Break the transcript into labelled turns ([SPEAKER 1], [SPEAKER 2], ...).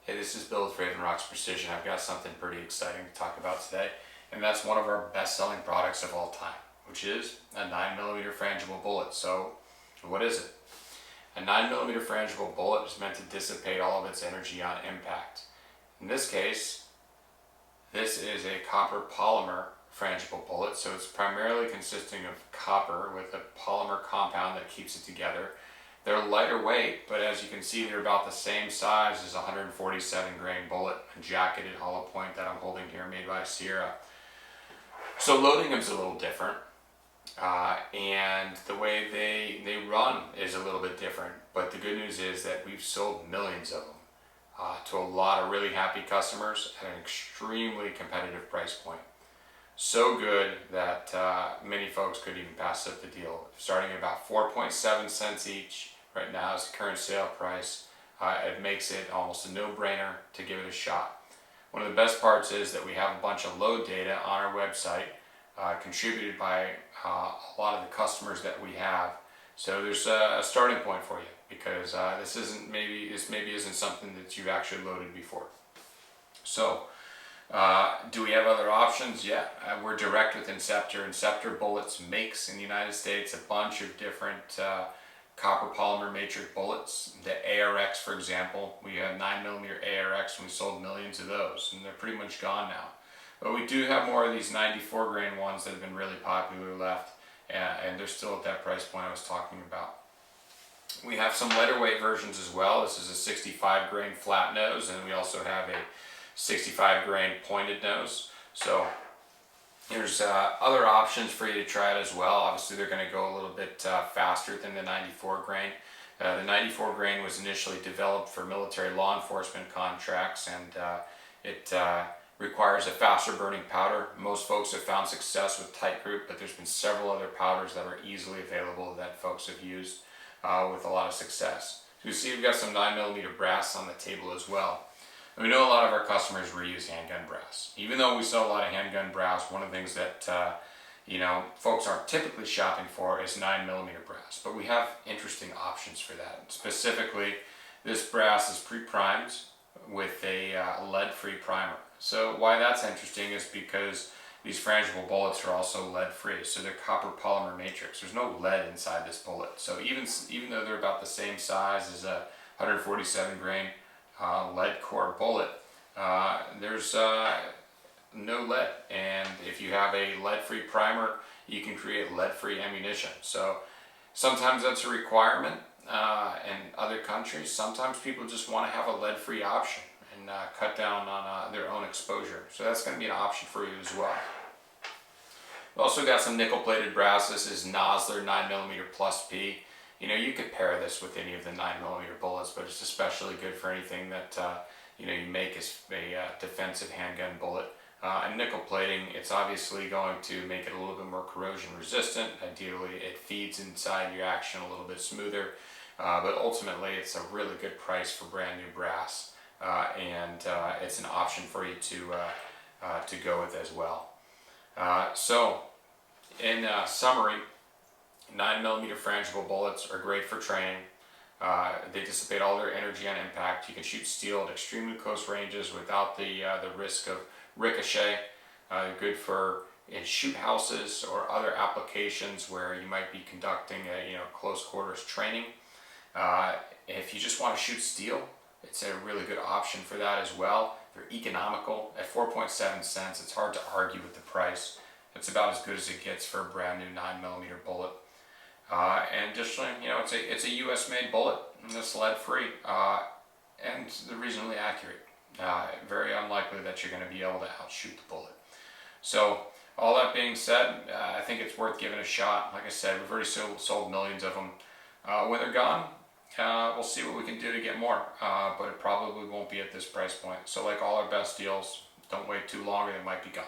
[SPEAKER 1] Hey, this is Bill with Raven Rocks Precision. I've got something pretty exciting to talk about today, and that's one of our best-selling products of all time, which is a 9mm frangible bullet. So, what is it? A 9mm frangible bullet is meant to dissipate all of its energy on impact. In this case, this is a copper polymer frangible bullet, so it's primarily consisting of copper with a polymer compound that keeps it together. They're lighter weight, but as you can see, they're about the same size as a 147 grain bullet, a jacketed hollow point that I'm holding here, made by Sierra. So loading them is a little different, and the way they run is a little bit different. But the good news is that we've sold millions of them to a lot of really happy customers at an extremely competitive price point. So good that many folks couldn't even pass up the deal. Starting at about 4.7 cents each. Right now is the current sale price. It makes it almost a no-brainer to give it a shot. One of the best parts is that we have a bunch of load data on our website, contributed by a lot of the customers that we have. So there's a starting point for you, because this maybe isn't something that you've actually loaded before. So do we have other options? Yeah, we're direct with Inceptor. Inceptor Bullets makes in the United States a bunch of different copper polymer matrix bullets. The ARX, for example, we had 9mm ARX and we sold millions of those, and they're pretty much gone now. But we do have more of these 94 grain ones that have been really popular left, and they're still at that price point I was talking about. We have some lighter weight versions as well. This is a 65 grain flat nose, and we also have a 65 grain pointed nose. So there's other options for you to try it as well. Obviously they're going to go a little bit faster than the 94 grain. The 94 grain was initially developed for military law enforcement contracts, and it requires a faster burning powder. Most folks have found success with Tight Group, but there's been several other powders that are easily available that folks have used with a lot of success. So you see we've got some 9mm brass on the table as well. We know a lot of our customers reuse handgun brass. Even though we sell a lot of handgun brass, one of the things that folks aren't typically shopping for is 9mm brass. But we have interesting options for that. Specifically, this brass is pre-primed with a lead-free primer. So why that's interesting is because these frangible bullets are also lead-free. So they're copper polymer matrix. There's no lead inside this bullet. So even though they're about the same size as a 147 grain lead core bullet, there's no lead, and if you have a lead-free primer, you can create lead-free ammunition. So sometimes that's a requirement in other countries. Sometimes people just want to have a lead-free option and cut down on their own exposure. So that's going to be an option for you as well. We've also got some nickel-plated brass. This is Nosler 9mm plus P. You could pair this with any of the 9mm bullets, but it's especially good for anything that you make as a defensive handgun bullet. And nickel plating, it's obviously going to make it a little bit more corrosion resistant. Ideally, it feeds inside your action a little bit smoother, but ultimately it's a really good price for brand new brass, and it's an option for you to go with as well. So in summary, 9mm frangible bullets are great for training. They dissipate all their energy on impact. You can shoot steel at extremely close ranges without the risk of ricochet. Good for in shoot houses or other applications where you might be conducting a close quarters training. If you just want to shoot steel, it's a really good option for that as well. They're economical at 4.7 cents. It's hard to argue with the price. It's about as good as it gets for a brand new 9mm bullet. And additionally, it's a U.S. made bullet, and it's lead free, and they're reasonably accurate. Very unlikely that you're going to be able to outshoot the bullet. So all that being said, I think it's worth giving a shot. Like I said, we've already sold millions of them. When they're gone, we'll see what we can do to get more, but it probably won't be at this price point. So like all our best deals, don't wait too long and it might be gone.